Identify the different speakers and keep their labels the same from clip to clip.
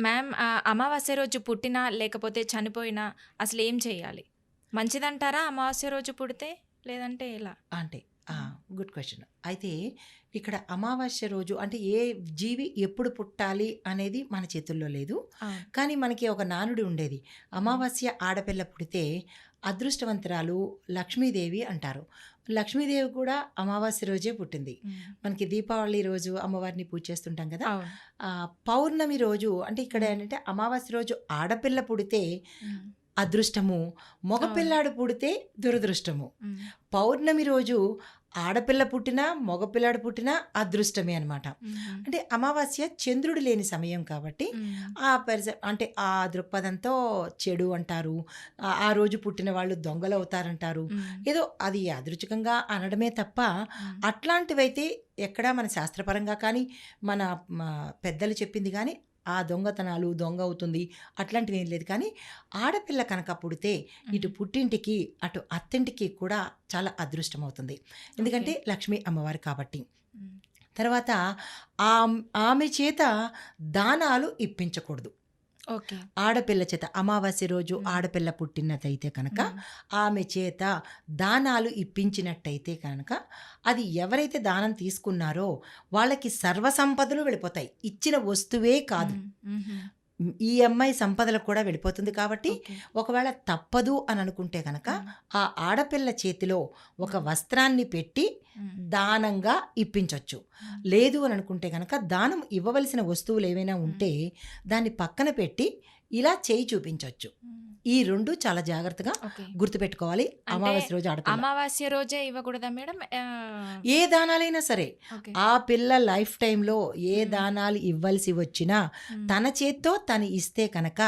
Speaker 1: Ma'am అమావాస్య రోజు పుట్టినా, లేకపోతే చనిపోయినా అసలేం చేయాలి? మంచిదంటారా అమావాస్య రోజు పుడితే? లేదంటే ఎలా?
Speaker 2: అంటే
Speaker 1: హ్మ్.
Speaker 2: Good question. అయితే ఇక్కడ అమావాస్య రోజు అంటే ఏ జీవి ఎప్పుడు పుట్టాలి అనేది మన చేతుల్లో లేదు.
Speaker 1: అవును.
Speaker 2: కానీ మనకి ఒక నానుడి ఉండేది.
Speaker 1: హ్మ్.
Speaker 2: అమావాస్య ఆడపిల్ల పుడితే అదృష్టవంతురాలు లక్ష్మీదేవి అంటారు. లక్ష్మీదేవి కూడా అమావాస్య రోజే పుట్టింది.
Speaker 1: హ్మ్.
Speaker 2: మనకి దీపావళి రోజు అమ్మవారిని పూజ చేస్తుంటాం కదా!
Speaker 1: అవును.
Speaker 2: పౌర్ణమి రోజు అంటే ఇక్కడ
Speaker 1: హ్మ్.
Speaker 2: ఏంటంటే అమావాస్య రోజు ఆడపిల్ల పుడితే
Speaker 1: హ్మ్.
Speaker 2: అదృష్టము,
Speaker 1: అవును.
Speaker 2: మగపిల్లాడు పుడితే దురదృష్టము.
Speaker 1: హ్మ్.
Speaker 2: పౌర్ణమి రోజు ఆడపిల్ల పుట్టినా, మగపిల్లాడు పుట్టినా అదృష్టమే అనమాట.
Speaker 1: హుహు.
Speaker 2: అంటే అమావాస్య చంద్రుడు లేని సమయం కాబట్టి
Speaker 1: హ్మ్.
Speaker 2: అంటే ఆ దృక్పథంతో చెడు అంటారు. ఆ రోజు పుట్టిన వాళ్ళు దొంగలవుతారంటారు.
Speaker 1: హ్మ్.
Speaker 2: ఏదో అది యాదృచ్ఛికంగా అనడమే తప్ప,
Speaker 1: హ్మ్.
Speaker 2: అట్లాంటివైతే ఎక్కడా మన శాస్త్రపరంగా కానీ, మన మ పెద్దలు చెప్పింది గానీ, ఆ దొంగతనాలు, దొంగ అవుతుంది అట్లాంటివేం లేదు. కానీ ఆడపిల్ల కనుక పుడితే
Speaker 1: హ్మ్.
Speaker 2: ఇటు పుట్టింటికి, అటు అత్తింటికి కూడా చాలా అదృష్టమవుతుంది.
Speaker 1: ఓకే.
Speaker 2: ఎందుకంటే లక్ష్మీ అమ్మవారు కాబట్టి.
Speaker 1: హ్మ్.
Speaker 2: తర్వాత ఆమె చేత దానాలు ఇప్పించకూడదు.
Speaker 1: ఓకే.
Speaker 2: ఆడపిల్ల చేత అమావాస్య రోజు
Speaker 1: హ్మ్.
Speaker 2: ఆడపిల్ల పుట్టినట్టయితే కనుక,
Speaker 1: హ్మ్.
Speaker 2: ఆమె చేత దానాలు ఇప్పించినట్టయితే కనుక, అది ఎవరైతే దానం తీసుకున్నారో వాళ్ళకి సర్వసంపదలు వెళ్ళిపోతాయి. ఇచ్చిన వస్తువే కాదు.
Speaker 1: హ్మ్. హుహు.
Speaker 2: ఈ అమ్మాయి సంపదలకు కూడా వెళ్ళిపోతుంది కాబట్టి,
Speaker 1: ఓకే.
Speaker 2: ఒకవేళ తప్పదు అని అనుకుంటే గనక,
Speaker 1: హ్మ్.
Speaker 2: ఆ ఆడపిల్ల చేతిలో ఒక
Speaker 1: హ్మ్.
Speaker 2: వస్త్రాన్ని పెట్టి
Speaker 1: హ్మ్.
Speaker 2: దానంగా ఇప్పించొచ్చు.
Speaker 1: హ్మ్.
Speaker 2: లేదు అని అనుకుంటే గనక, దానం ఇవ్వవలసిన వస్తువులేవైనా
Speaker 1: హ్మ్.
Speaker 2: ఉంటే, దాన్ని పక్కన పెట్టి ఇలా చేయి చూపించొచ్చు.
Speaker 1: హ్మ్.
Speaker 2: ఈ 2 చాలా జాగ్రత్తగా
Speaker 1: ఓకే.
Speaker 2: గుర్తుపెట్టుకోవాలి.
Speaker 1: అంటే
Speaker 2: అమావాస్య రోజు ఆడపిల్ల.
Speaker 1: అమావాస్య రోజే ఇవ్వకూడదా మేడం?
Speaker 2: ఏ దానాలైనా సరే.
Speaker 1: ఓకే.
Speaker 2: ఆ పిల్ల లైఫ్ టైమ్‌లో ఏ
Speaker 1: హ్మ్.
Speaker 2: దానాలు ఇవ్వాల్సి వచ్చినా,
Speaker 1: హ్మ్.
Speaker 2: తన చేత్తో తను ఇస్తే కనుక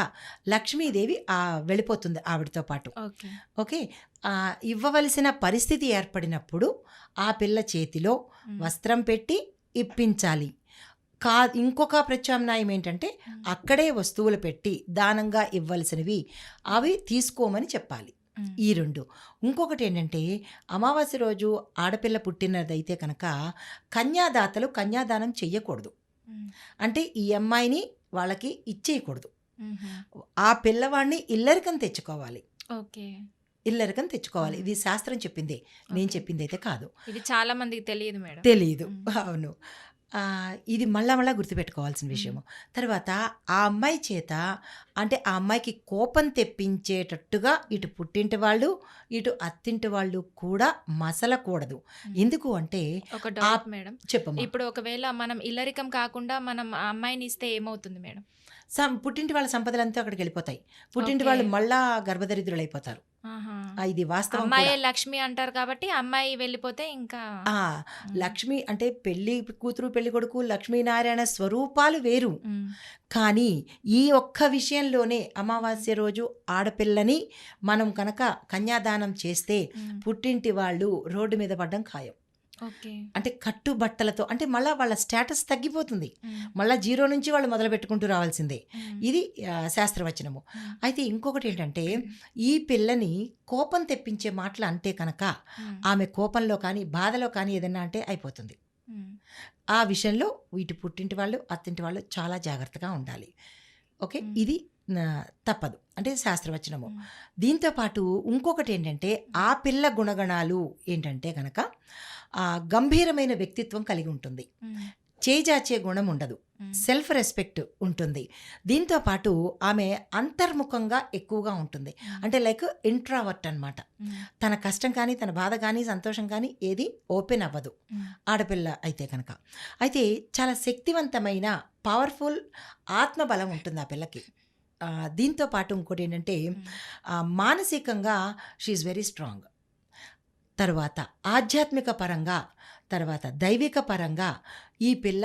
Speaker 2: లక్ష్మీదేవి వెళ్ళిపోతుంది ఆవిడతో పాటు.
Speaker 1: ఓకే.
Speaker 2: ఓకే. ఇవ్వవలసిన పరిస్థితి ఏర్పడినప్పుడు ఆ పిల్ల చేతిలో
Speaker 1: హ్మ్.
Speaker 2: వస్త్రం పెట్టి ఇప్పించాలి. ఇంకొక ప్రత్యామ్నాయం ఏంటంటే,
Speaker 1: హ్మ్.
Speaker 2: అక్కడే వస్తువులు పెట్టి దానంగా ఇవ్వాల్సినవి
Speaker 1: హ్మ్.
Speaker 2: అవి తీసుకోమని చెప్పాలి.
Speaker 1: హ్మ్.
Speaker 2: ఈ 2. ఇంకొకటేంటంటే, అమావాస్య రోజు ఆడపిల్ల పుట్టినదైతే కనుక, కన్యాదాతలు కన్యాదానం చెయ్యకూడదు.
Speaker 1: హ్మ్.
Speaker 2: అంటే ఈ అమ్మాయిని వాళ్ళకి ఇచ్చేయకూడదు.
Speaker 1: హుహు.
Speaker 2: ఆ పిల్లవాడిని ఇల్లరికం తెచ్చుకోవాలి.
Speaker 1: ఓకే.
Speaker 2: ఇల్లరికం తెచ్చుకోవాలి.
Speaker 1: హ్మ్.
Speaker 2: ఇది శాస్త్రం చెప్పిందే. నేను
Speaker 1: ఓకే.
Speaker 2: చెప్పిందైతే కాదు.
Speaker 1: ఇది చాలా మందికి తెలియదు మేడం.
Speaker 2: తెలీదు.
Speaker 1: హ్మ్.
Speaker 2: అవును. ఇది మళ్ళా గుర్తుపెట్టుకోవాల్సిన
Speaker 1: హ్మ్.
Speaker 2: విషయము. తర్వాత ఆ అమ్మాయి చేత అంటే ఆ అమ్మాయికి కోపం తెప్పించేటట్టుగా ఇటు పుట్టింటి వాళ్ళు, ఇటు అత్తింటి వాళ్ళు కూడా మసలకూడదు.
Speaker 1: హ్మ్.
Speaker 2: ఎందుకు అంటే
Speaker 1: ఒక
Speaker 2: ఆ
Speaker 1: డౌట్ మేడం.
Speaker 2: చెప్పమ్మా.
Speaker 1: ఇప్పుడు ఒకవేళ మనం ఇల్లరికం కాకుండా మనం ఆ అమ్మాయినిస్తే ఏమవుతుంది మేడం?
Speaker 2: పుట్టింటి వాళ్ళ సంపదలంతా అక్కడికెళ్ళిపోతాయి. పుట్టింటి
Speaker 1: ఓకే.
Speaker 2: వాళ్ళు మళ్ళా గర్భదరిద్రులైపోతారు.
Speaker 1: ఆహా!
Speaker 2: ఇది వాస్తవం కూడా.
Speaker 1: అమ్మాయే లక్ష్మి అంటారు కాబట్టి, అమ్మాయి వెళ్ళిపోతే ఇంకా
Speaker 2: ఆ!
Speaker 1: హ్మ్.
Speaker 2: లక్ష్మి అంటే పెళ్లి కూతురు, పెళ్ళికొడుకు లక్ష్మీనారాయణ స్వరూపాలు వేరు.
Speaker 1: హ్మ్.
Speaker 2: కానీ ఈ ఒక్క విషయంలోనే
Speaker 1: హ్మ్.
Speaker 2: అమావాస్య రోజు ఆడపిల్లని మనం కనుక కన్యాదానం చేస్తే
Speaker 1: హ్మ్.
Speaker 2: పుట్టింటి వాళ్ళు రోడ్డు మీద పడడం ఖాయం.
Speaker 1: ఓకే.
Speaker 2: అంటే కట్టుబట్టలతో అంటే మళ్ళా వాళ్ళ స్టేటస్ తగ్గిపోతుంది.
Speaker 1: హ్మ్.
Speaker 2: మళ్ళా జీరో నుంచి వాళ్ళు మొదలుపెట్టుకుంటూ రావాల్సిందే.
Speaker 1: హ్మ్.
Speaker 2: ఇది శాస్త్రవచనము.
Speaker 1: హ్మ్.
Speaker 2: అయితే ఇంకొకటేంటంటే ఈ పిల్లని కోపం తెప్పించే మాటలు అంటే కనుక
Speaker 1: హ్మ్.
Speaker 2: ఆమె కోపంలో కానీ, బాధలో కానీ ఏదన్నా అంటే అయిపోతుంది.
Speaker 1: హ్మ్.
Speaker 2: ఆ విషయంలో ఇటు పుట్టింటి వాళ్ళు, అత్తింటి వాళ్ళు చాలా జాగ్రత్తగా ఉండాలి. ఓకే.
Speaker 1: హ్మ్.
Speaker 2: ఇది తప్పదు. అంటే శాస్త్రవచనము.
Speaker 1: హ్మ్.
Speaker 2: దీంతో పాటు ఇంకొకటేంటంటే, ఆ పిల్ల గుణగణాలు ఏంటంటే గనక గంభీరమైన వ్యక్తిత్వం కలిగి ఉంటుంది.
Speaker 1: హ్మ్.
Speaker 2: చేజార్చే గుణం ఉండదు.
Speaker 1: హ్మ్.
Speaker 2: సెల్ఫ్ రెస్పెక్ట్ ఉంటుంది. దీంతో పాటు ఆమె అంతర్ముఖంగా ఎక్కువగా ఉంటుంది.
Speaker 1: హ్మ్.
Speaker 2: అంటే లైక్ ఇంట్రావర్ట్ అనమాట.
Speaker 1: హ్మ్.
Speaker 2: తన కష్టం కానీ, తన బాధ కానీ, సంతోషం కానీ ఏది ఓపెన్ అవ్వదు.
Speaker 1: హ్మ్.
Speaker 2: ఆడపిల్ల అయితే కనుక. అయితే చాలా శక్తివంతమైన, పవర్‌ఫుల్ ఆత్మబలం ఉంటుంది ఆ పిల్లకి. దీంతో పాటు ఇంకోటేంటంటే
Speaker 1: హ్మ్.
Speaker 2: మానసికంగా షీ ఈజ్ వెరీ స్ట్రాంగ్. తరువాత ఆధ్యాత్మిక పరంగా, తర్వాత దైవిక పరంగా ఈ పిల్ల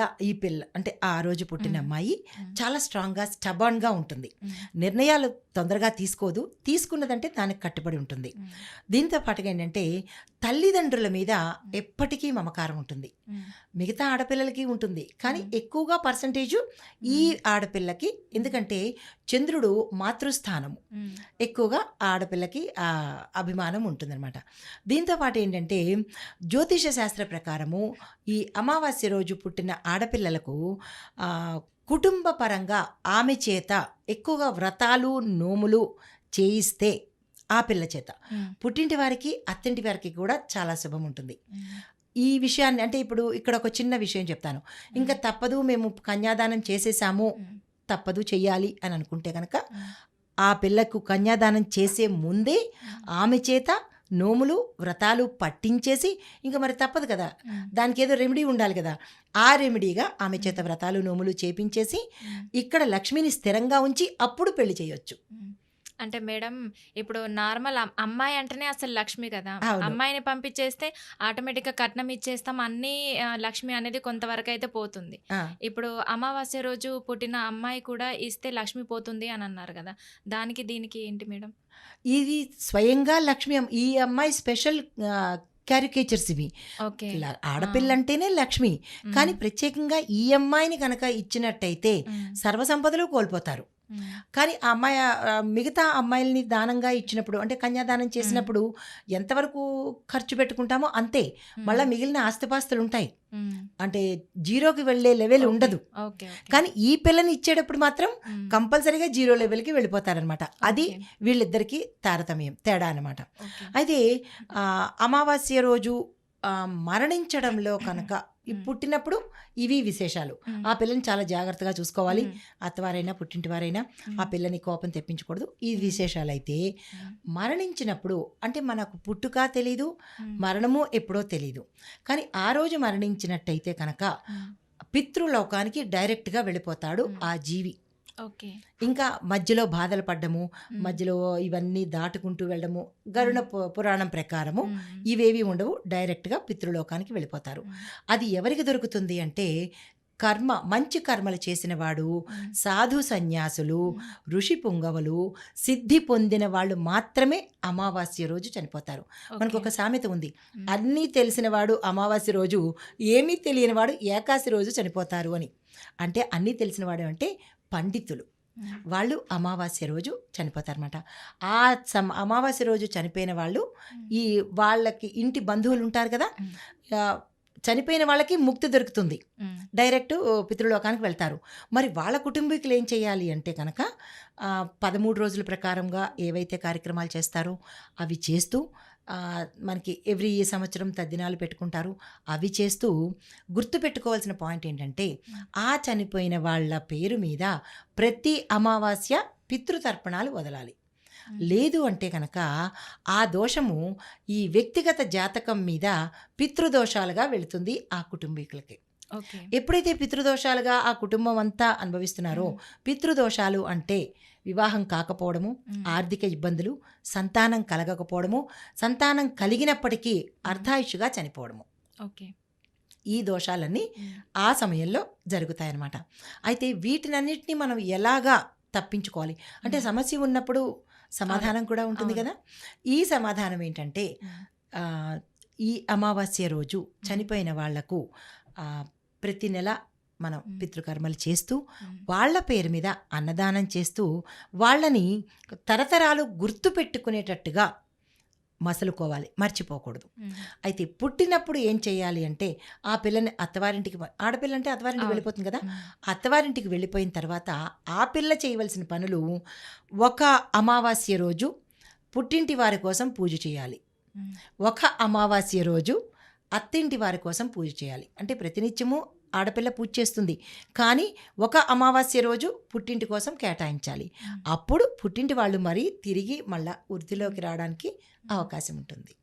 Speaker 2: అంటే ఆ రోజు పుట్టిన
Speaker 1: హ్మ్.
Speaker 2: అమ్మాయి
Speaker 1: హ్మ్.
Speaker 2: చాలా స్ట్రాంగ్‌గా, స్టబర్న్‌గా ఉంటుంది.
Speaker 1: హ్మ్.
Speaker 2: నిర్ణయాలు తొందరగా తీసుకోదు. తీసుకున్నదంటే దానికి కట్టుబడి ఉంటుంది.
Speaker 1: హ్మ్.
Speaker 2: దీంతో పాటుగా ఏంటంటే తల్లిదండ్రుల మీద
Speaker 1: హ్మ్.
Speaker 2: ఎప్పటికీ మమకారం ఉంటుంది.
Speaker 1: హ్మ్.
Speaker 2: మిగతా ఆడపిల్లలకి ఉంటుంది. కానీ
Speaker 1: హ్మ్.
Speaker 2: ఎక్కువగా పర్సెంటేజు ఈ
Speaker 1: హ్మ్.
Speaker 2: ఆడపిల్లకి. ఎందుకంటే చంద్రుడు మాతృస్థానము.
Speaker 1: హ్మ్.
Speaker 2: ఎక్కువగా ఆడపిల్లకి అభిమానం ఉంటుందనమాట. దీంతో పాటు ఏంటంటే జ్యోతిష శాస్త్ర ప్రకారము ఈ అమావాస్య రోజు పుట్టిన ఆడపిల్లలకు ఆహ్, కుటుంబ పరంగా ఆమె చేత ఎక్కువగా వ్రతాలు నోములు చేయిస్తే ఆ పిల్ల చేత పుట్టింటి వారికి అత్తింటి వారికి కూడా చాలా శుభం ఉంటుంది. ఈ విషయాన్ని అంటే ఇప్పుడు ఇక్కడ ఒక చిన్న విషయం చెప్తాను. ఇంకా తప్పదు, మేము కన్యాదానం చేసేసాము, తప్పదు చెయ్యాలి అని అనుకుంటే కనుక ఆ పిల్లకు కన్యాదానం చేసే ముందే ఆమె చేత నోములు వ్రతాలు పట్టించేసి, ఇంకా మరి తప్పదు కదా, దానికి ఏదో రెమెడీ ఉండాలి కదా, ఆ రెమెడీగా ఆమె చేత వ్రతాలు నోములు చేపించేసి ఇక్కడ లక్ష్మిని స్థిరంగా ఉంచి అప్పుడు పెళ్లి చేయొచ్చు.
Speaker 1: అంటే మేడం ఇప్పుడు నార్మల్ అమ్మాయి అంటేనే అసలు లక్ష్మి కదా,
Speaker 2: అవును.
Speaker 1: అమ్మాయిని పంపించేస్తే ఆటోమేటిక్గా కట్నం ఇచ్చేస్తాం, అన్నీ లక్ష్మి అనేది కొంతవరకు అయితే పోతుంది.
Speaker 2: ఆ,
Speaker 1: ఇప్పుడు అమావాస్య రోజు పుట్టిన అమ్మాయి కూడా ఇస్తే లక్ష్మి పోతుంది అని అన్నారు కదా, దానికి దీనికి ఏంటి మేడం?
Speaker 2: ఇది స్వయంగా లక్ష్మి ఈ అమ్మాయి స్పెషల్ క్యారికేచర్స్ ఇవి.
Speaker 1: ఓకే.
Speaker 2: ఆడపిల్ల అంటేనే లక్ష్మి, కానీ ప్రత్యేకంగా ఈ అమ్మాయిని కనుక ఇచ్చినట్టయితే సర్వసంపదలు కోల్పోతారు. కానీ ఆ అమ్మాయి మిగతా అమ్మాయిల్ని దానంగా ఇచ్చినప్పుడు అంటే కన్యాదానం చేసినప్పుడు ఎంతవరకు ఖర్చు పెట్టుకుంటామో అంతే, మళ్ళీ మిగిలిన ఆస్తిపాస్తులు ఉంటాయి, అంటే జీరోకి వెళ్ళే లెవెల్ ఉండదు.
Speaker 1: ఓకే.
Speaker 2: కానీ ఈ పిల్లని ఇచ్చేటప్పుడు మాత్రం కంపల్సరీగా జీరో లెవెల్కి వెళ్ళిపోతారనమాట. అది వీళ్ళిద్దరికీ తారతమ్యం తేడా అనమాట. అయితే అమావాస్య రోజు మరణించడంలో కనుక ఈ పుట్టినప్పుడు ఇవి విశేషాలు. ఆ పిల్లని చాలా జాగ్రత్తగా చూసుకోవాలి, అత్తవారైనా పుట్టింటి వారైనా ఆ పిల్లని కోపం తెప్పించకూడదు, ఈ విశేషాలు. అయితే మరణించినప్పుడు అంటే మనకు పుట్టుక తెలీదు, మరణము ఎప్పుడో తెలీదు, కానీ ఆ రోజు మరణించినట్టయితే కనుక పితృలోకానికి డైరెక్ట్గా వెళ్ళిపోతాడు ఆ జీవి.
Speaker 1: ఓకే.
Speaker 2: ఇంకా మధ్యలో బాధలు పడ్డము, మధ్యలో ఇవన్నీ దాటుకుంటూ వెళ్ళడము గరుడ పురాణం ప్రకారము ఇవేవి ఉండవు, డైరెక్ట్గా పితృలోకానికి వెళ్ళిపోతారు. అది ఎవరికి దొరుకుతుంది అంటే మంచి కర్మలు చేసిన వాడు, సాధు సన్యాసులు, ఋషి పుంగవులు, సిద్ధి పొందిన వాళ్ళు మాత్రమే అమావాస్య రోజు చనిపోతారు. మనకు ఒక సామెత ఉంది, అన్నీ తెలిసిన వాడు అమావాస్య రోజు, ఏమీ తెలియని వాడు ఏకాశి రోజు చనిపోతారు అని. అంటే అన్నీ తెలిసిన వాడు అంటే పండితులు, వాళ్ళు అమావాస్య రోజు చనిపోతారన్నమాట. ఆ అమావాస్య రోజు చనిపోయిన వాళ్ళు వాళ్ళకి ఇంటి బంధువులు ఉంటారు కదా, చనిపోయిన వాళ్ళకి ముక్తి దొరుకుతుంది, డైరెక్ట్ పితృలోకానికి వెళ్తారు. మరి వాళ్ళ కుటుంబీకులు ఏం చేయాలి అంటే కనుక 13 రోజుల ప్రకారంగా ఏవైతే కార్యక్రమాలు చేస్తారో అవి చేస్తూ, మనకి ఎవ్రీ సంవత్సరం తద్దినాలు పెట్టుకుంటారు, అవి చేస్తూ గుర్తుపెట్టుకోవాల్సిన పాయింట్ ఏంటంటే ఆ చనిపోయిన వాళ్ళ పేరు మీద ప్రతి అమావాస్య పితృతర్పణాలు వదలాలి. లేదు అంటే కనుక ఆ దోషము ఈ వ్యక్తిగత జాతకం మీద పితృదోషాలుగా వెళుతుంది ఆ కుటుంబీకులకి. ఎప్పుడైతే పితృదోషాలుగా ఆ కుటుంబం అంతా అనుభవిస్తున్నారో, పితృదోషాలు అంటే వివాహం కాకపోవడము, ఆర్థిక ఇబ్బందులు, సంతానం కలగకపోవడము, సంతానం కలిగినప్పటికీ అర్ధాయుషుగా చనిపోవడము, ఈ దోషాలన్నీ ఆ సమయంలో జరుగుతాయన్నమాట. అయితే వీటినన్నిటినీ మనం ఎలాగా తప్పించుకోవాలి అంటే సమస్య ఉన్నప్పుడు సమాధానం కూడా ఉంటుంది కదా. ఈ సమాధానం ఏంటంటే ఈ అమావాస్య రోజు చనిపోయిన వాళ్లకు ప్రతి నెల మనం పితృకర్మలు చేస్తూ వాళ్ళ పేరు మీద అన్నదానం చేస్తూ వాళ్ళని తరతరాలు గుర్తు పెట్టుకునేటట్టుగా మసలుకోవాలి, మర్చిపోకూడదు. అయితే పుట్టినప్పుడు ఏం చేయాలి అంటే ఆ పిల్లని అత్తవారింటికి, ఆడపిల్ల అంటే అత్తవారింటికి వెళ్ళిపోతుంది కదా, అత్తవారింటికి వెళ్ళిపోయిన తర్వాత ఆ పిల్ల చేయవలసిన పనులు, ఒక అమావాస్య రోజు పుట్టింటి వారి కోసం పూజ చేయాలి, ఒక అమావాస్య రోజు అత్తింటి వారి కోసం పూజ చేయాలి. అంటే ప్రతినిత్యము ఆడపిల్ల పూజ చేస్తుంది, కానీ ఒక అమావాస్య రోజు పుట్టింటి కోసం కేటాయించాలి. అప్పుడు పుట్టింటి వాళ్ళు మరి తిరిగి మళ్ళా వృద్ధిలోకి రావడానికి అవకాశం ఉంటుంది.